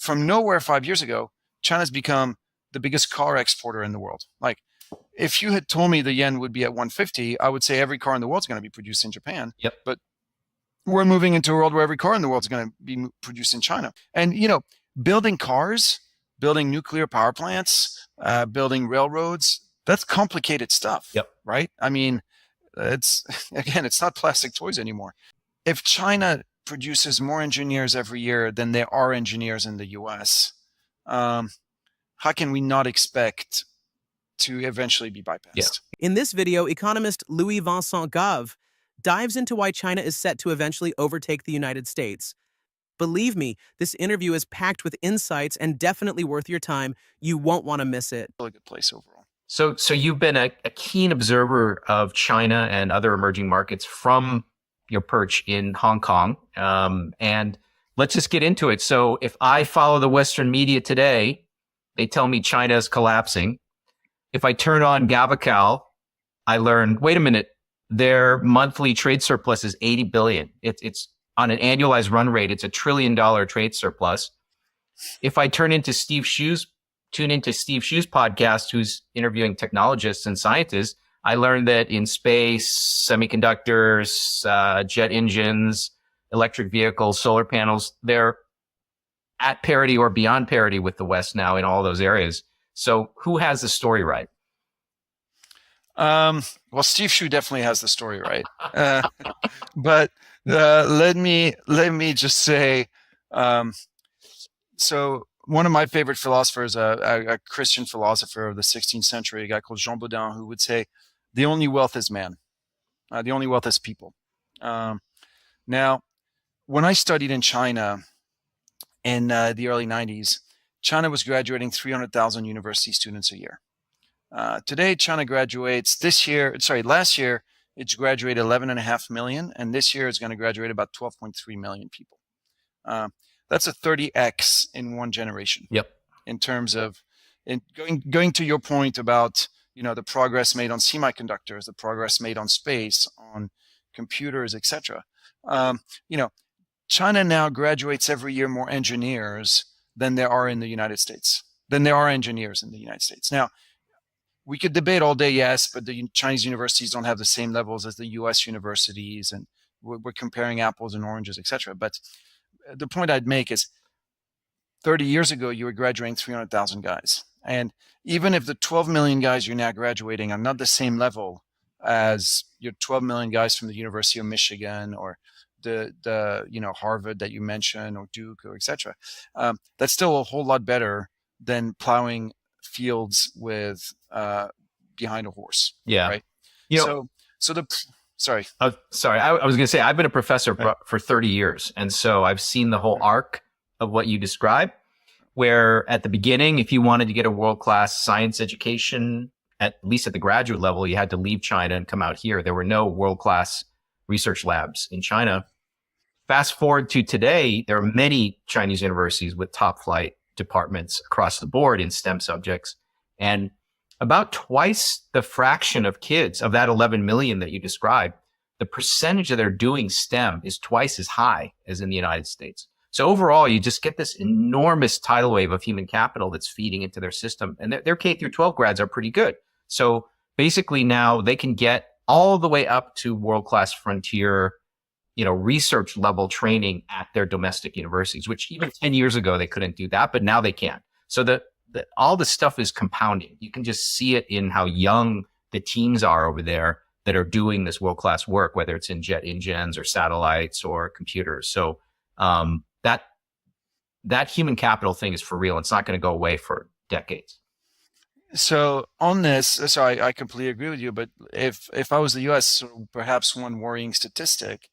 from nowhere 5 years ago, China's become the biggest car exporter in the world. Like, if you had told me the yen would be at 150, I would say every car in the world is going to be produced in Japan. Yep. But we're moving into a world where every car in the world is going to be produced in China. And, building cars, building nuclear power plants, building railroads, that's complicated stuff. Yep. Right? I mean, it's not plastic toys anymore. If China produces more engineers every year than there are engineers in the US, how can we not expect to eventually be bypassed? Yeah. In this video, economist Louis Vincent Gave dives into why China is set to eventually overtake the United States. Believe me, this interview is packed with insights and definitely worth your time. You won't want to miss it. Really good place overall. So you've been a keen observer of China and other emerging markets from your perch in Hong Kong. And let's just get into it. So if I follow the Western media today, they tell me China is collapsing. If I turn on Gavical, I learn, wait a minute, their monthly trade surplus is 80 billion. It's on an annualized run rate, it's $1 trillion trade surplus. If I tune into Steve Hsu's podcast, who's interviewing technologists and scientists, I learned that in space, semiconductors, jet engines, electric vehicles, solar panels, they're at parity or beyond parity with the West now in all those areas. So who has the story right? Well, Steve Hsu definitely has the story right. But let me just say, so one of my favorite philosophers, a Christian philosopher of the 16th century, a guy called Jean Baudin, who would say, the only wealth is man. The only wealth is people. Now, when I studied in China in the early 90s, China was graduating 300,000 university students a year. Today, China graduates last year, it's graduated 11.5 million, and this year it's going to graduate about 12.3 million people. That's a 30x in one generation. Yep. In terms of going to your point about the progress made on semiconductors, the progress made on space, on computers, etc. China now graduates every year more engineers than there are in the United States, than there are engineers in the United States. Now, we could debate all day, yes, but the Chinese universities don't have the same levels as the US universities, and we're comparing apples and oranges, etc. But the point I'd make is 30 years ago, you were graduating 300,000 guys. And even if the 12 million guys you're now graduating are not the same level as your 12 million guys from the University of Michigan or the Harvard that you mentioned, or Duke, or etc., that's still a whole lot better than plowing fields with behind a horse. Yeah. Right. Sorry. Sorry. I was going to say, I've been a professor for 30 years. And so I've seen the whole arc of what you describe, where at the beginning, if you wanted to get a world-class science education, at least at the graduate level, you had to leave China and come out here. There were no world-class research labs in China. Fast forward to today, there are many Chinese universities with top flight departments across the board in STEM subjects. And about twice the fraction of kids of that 11 million that you described, the percentage that are doing STEM is twice as high as in the United States. So overall, you just get this enormous tidal wave of human capital that's feeding into their system. And their K through 12 grads are pretty good. So basically now they can get all the way up to world-class frontier, research level training at their domestic universities, which even 10 years ago, they couldn't do that, but now they can. So all the stuff is compounding. You can just see it in how young the teams are over there that are doing this world-class work, whether it's in jet engines or satellites or computers. So that human capital thing is for real. It's not going to go away for decades. So on this, I completely agree with you. But if I was the U.S., perhaps one worrying statistic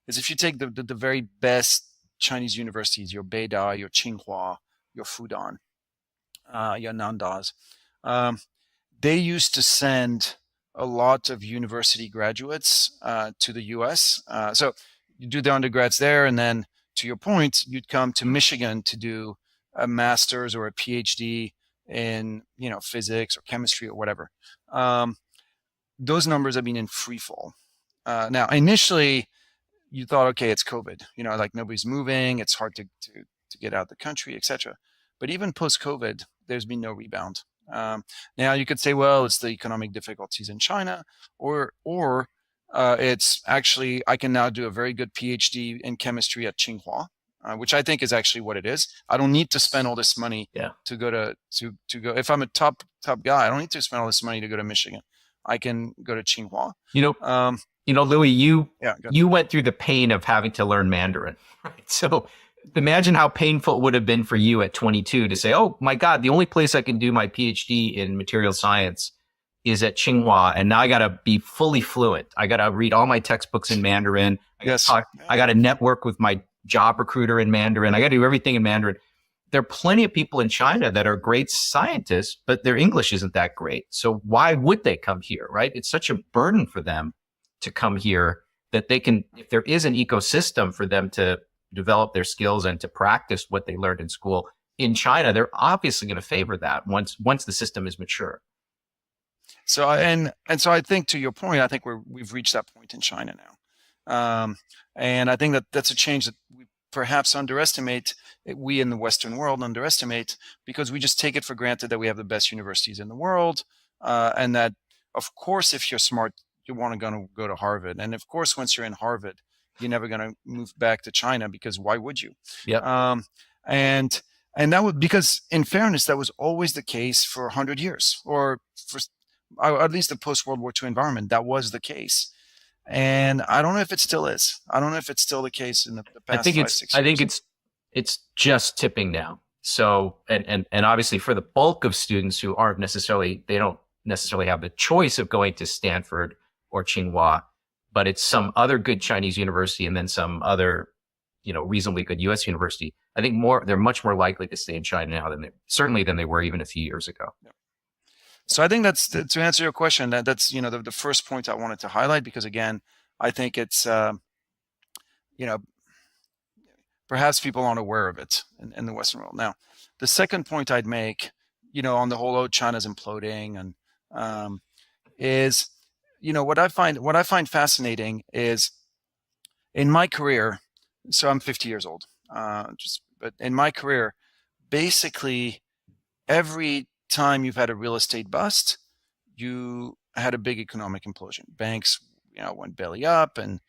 is if you take the very best Chinese universities, your Beida, your Tsinghua, your Fudan, your Nandas, they used to send a lot of university graduates to the U.S. So you do the undergrads there, and then to your point, you'd come to Michigan to do a master's or a PhD in physics or chemistry or whatever. Those numbers have been in free fall. Now, initially, you thought, okay, it's COVID. Like nobody's moving. It's hard to to get out of the country, etc. But even post-COVID, there's been no rebound. Now you could say, well, it's the economic difficulties in China, or it's actually I can now do a very good PhD in chemistry at Tsinghua, which I think is actually what it is. I don't need to spend all this money to go to go. If I'm a top guy, I don't need to spend all this money to go to Michigan. I can go to Tsinghua. Louis, you went through the pain of having to learn Mandarin, right? So imagine how painful it would have been for you at 22 to say, oh my God, the only place I can do my PhD in material science is at Tsinghua. And now I got to be fully fluent. I got to read all my textbooks in Mandarin. I got to network with my job recruiter in Mandarin. I got to do everything in Mandarin. There are plenty of people in China that are great scientists, but their English isn't that great. So why would they come here, right? It's such a burden for them to come here that they can, if there is an ecosystem for them to develop their skills and to practice what they learned in school in China, they're obviously going to favor that once the system is mature. So so I think, to your point, I think we've reached that point in China now, and I think that's a change that we perhaps underestimate. We in the Western world underestimate because we just take it for granted that we have the best universities in the world, and that of course if you're smart you want to go to Harvard, and of course once you're in Harvard you're never going to move back to China because why would you? And that would, because in fairness, that was always the case for 100 years, or for at least the post-World War II environment. That was the case. And I don't know if it still is. I don't know if it's still the case in the past 5-6 years. I think it's just tipping now. So, and obviously for the bulk of students who they don't necessarily have the choice of going to Stanford or Tsinghua, but it's some other good Chinese university and then some other, reasonably good U.S. university. I think they're much more likely to stay in China now than they were even a few years ago. Yeah. So I think that's, to answer your question, that's the first point I wanted to highlight, because again, I think it's perhaps people aren't aware of it in the Western world. Now, the second point I'd make, on the whole, China's imploding, and is what I find fascinating is in my career. So I'm 50 years old. But in my career, basically every time you've had a real estate bust, you had a big economic implosion. Banks, went belly up, and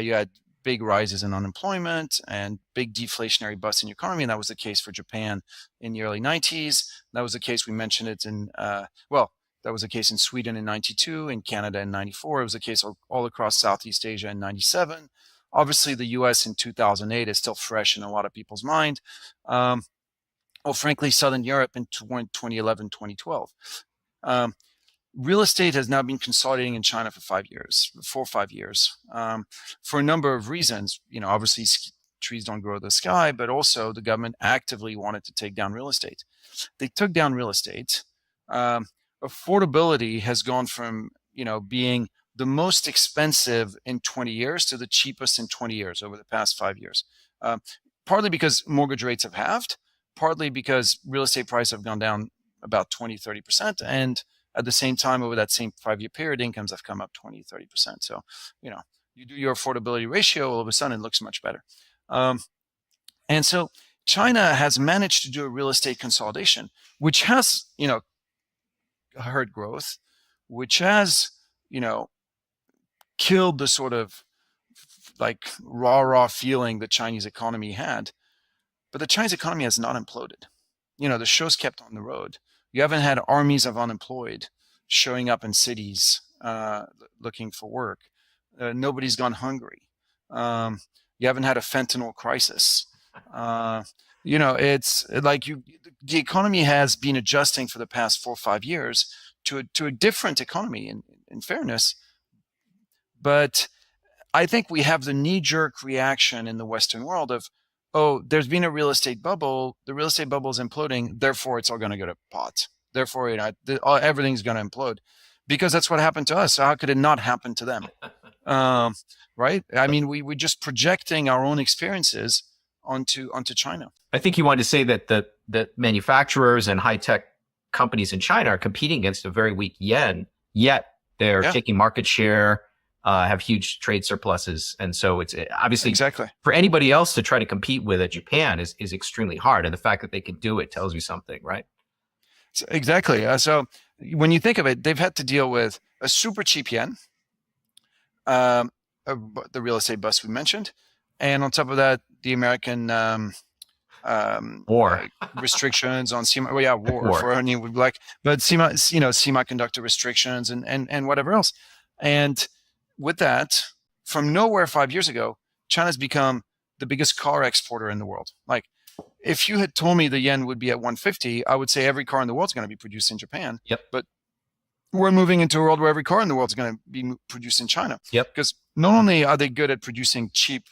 you had big rises in unemployment and big deflationary busts in your economy. And that was the case for Japan in the early 90s. That was the case, we mentioned it that was the case in Sweden in 92, in Canada in 94. It was the case all across Southeast Asia in 97. Obviously, the U.S. in 2008 is still fresh in a lot of people's mind. Frankly, Southern Europe in 2011, 2012. Real estate has now been consolidating in China for 4 or 5 years, for a number of reasons. Obviously, trees don't grow to the sky, but also the government actively wanted to take down real estate. They took down real estate. Affordability has gone from, being the most expensive in 20 years to the cheapest in 20 years over the past 5 years. Partly because mortgage rates have halved, partly because real estate prices have gone down about 20-30%. And at the same time, over that same 5-year period, incomes have come up 20-30%. So, you do your affordability ratio, all of a sudden it looks much better. And so China has managed to do a real estate consolidation, which has, hurt growth, which has, killed the sort of like raw feeling the Chinese economy had. But the Chinese economy has not imploded. The show's kept on the road. You haven't had armies of unemployed showing up in cities looking for work. Nobody's gone hungry. You haven't had a fentanyl crisis. It's like the economy has been adjusting for the past 4 or 5 years to a different economy, in fairness. But I think we have the knee-jerk reaction in the Western world of, there's been a real estate bubble. The real estate bubble is imploding. Therefore, it's all going to go to pot. Therefore, everything's going to implode, because that's what happened to us. So how could it not happen to them? Right? I mean, we're just projecting our own experiences onto China. I think you wanted to say that the manufacturers and high-tech companies in China are competing against a very weak yen, yet they're taking market share. have huge trade surpluses. And so it's obviously Exactly. for anybody else to try to compete with Japan is extremely hard. And the fact that they can do it tells you something, right? Exactly. So when you think of it, they've had to deal with a super cheap yen, um, the real estate bust we mentioned, and on top of that, the American War. restrictions on war War. for any would like, but semiconductor restrictions and whatever else. And with that, from nowhere 5 years ago, China's become the biggest car exporter in the world. Like, if you had told me the yen would be at 150, I would say every car in the world is going to be produced in Japan. Yep. But we're moving into a world where every car in the world is going to be produced in China. Yep. Because not only are they good at producing cheap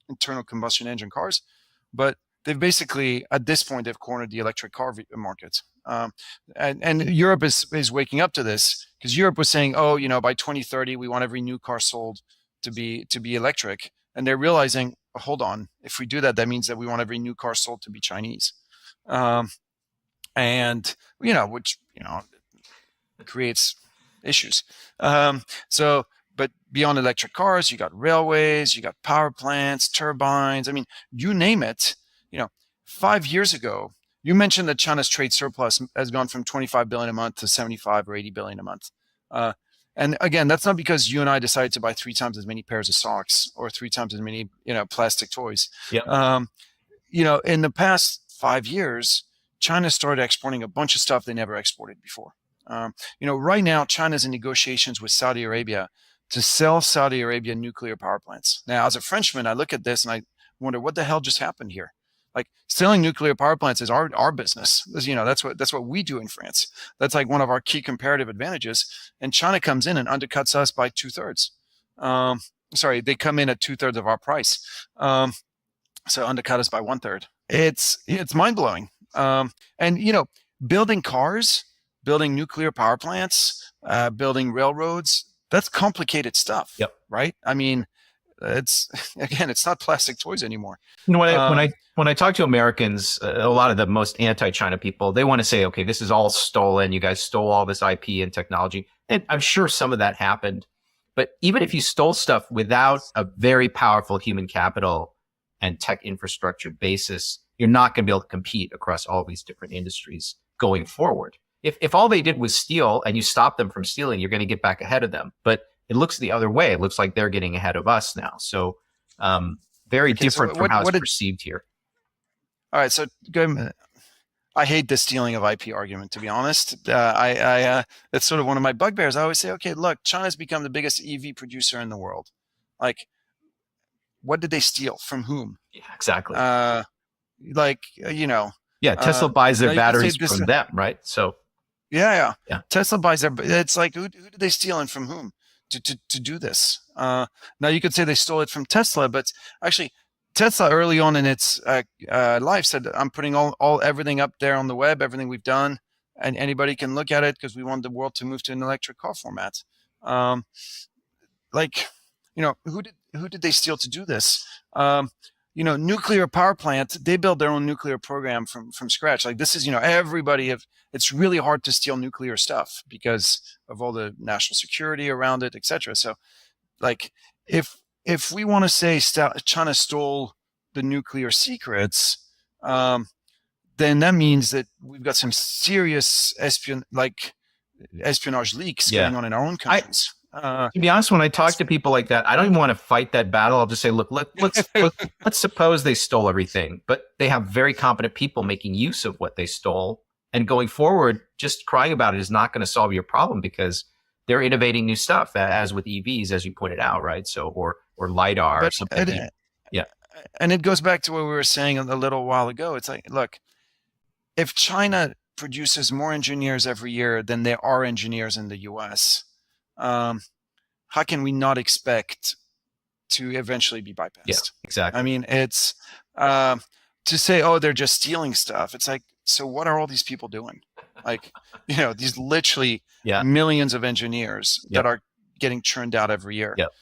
internal combustion engine cars, but they've basically, at this point, they've cornered the electric car market. And Europe is waking up to this, because Europe was saying, oh, by 2030, we want every new car sold to be electric. And they're realizing, hold on, if we do that, that means that we want every new car sold to be Chinese. And, which creates issues. But beyond electric cars, you got railways, you got power plants, turbines. I mean, you name it. 5 years ago, you mentioned that China's trade surplus has gone from 25 billion a month to 75 or 80 billion a month. And again, that's not because you and I decided to buy 3 times as many pairs of socks or 3 times as many, plastic toys. Yep. In the past 5 years, China started exporting a bunch of stuff they never exported before. Right now, China's in negotiations with Saudi Arabia to sell Saudi Arabia nuclear power plants. Now, as a Frenchman, I look at this and I wonder, what the hell just happened here? Like, selling nuclear power plants is our business. That's what we do in France. That's like one of our key comparative advantages. And China comes in and undercuts us by 2/3. They come in at 2/3 of our price. So undercut us by 1/3. It's mind blowing. And building cars, building nuclear power plants, building railroads, that's complicated stuff. Yep. Right? I mean, it's not plastic toys anymore. When I talk to Americans, a lot of the most anti-China people, they want to say, okay, this is all stolen. You guys stole all this IP and technology. And I'm sure some of that happened. But even if you stole stuff without a very powerful human capital and tech infrastructure basis, you're not going to be able to compete across all these different industries going forward. If all they did was steal and you stop them from stealing, you're going to get back ahead of them. But it looks the other way. It looks like they're getting ahead of us now. So very different from how it's perceived here. All right. So I hate the stealing of IP argument, to be honest. That's sort of one of my bugbears. I always say, okay, look, China's become the biggest EV producer in the world. Like, what did they steal? From whom? Yeah, exactly. Tesla buys their batteries from them, right? So yeah. Tesla buys their. It's like, who did they steal and from whom to do this? Now you could say they stole it from Tesla, but actually, Tesla early on in its life said, "I'm putting everything up there on the web, everything we've done, and anybody can look at it because we want the world to move to an electric car format." Who did they steal to do this? Nuclear power plant, they build their own nuclear program from scratch. Like, this is, it's really hard to steal nuclear stuff because of all the national security around it, etc. So, like, if we want to say China stole the nuclear secrets, then that means that we've got some serious espionage leaks going on in our own countries. To be honest, when I talk to people like that, I don't even want to fight that battle. I'll just say, look, let's suppose they stole everything, but they have very competent people making use of what they stole. And going forward, just crying about it is not going to solve your problem because they're innovating new stuff, as with EVs, as you pointed out, right? So, or LiDAR or something. And it goes back to what we were saying a little while ago. It's like, look, if China produces more engineers every year than there are engineers in the US, how can we not expect to eventually be bypassed? Yeah, exactly. I mean, it's to say, oh, they're just stealing stuff. It's like, so what are all these people doing? Like, these literally millions of engineers that are getting churned out every year. Yep.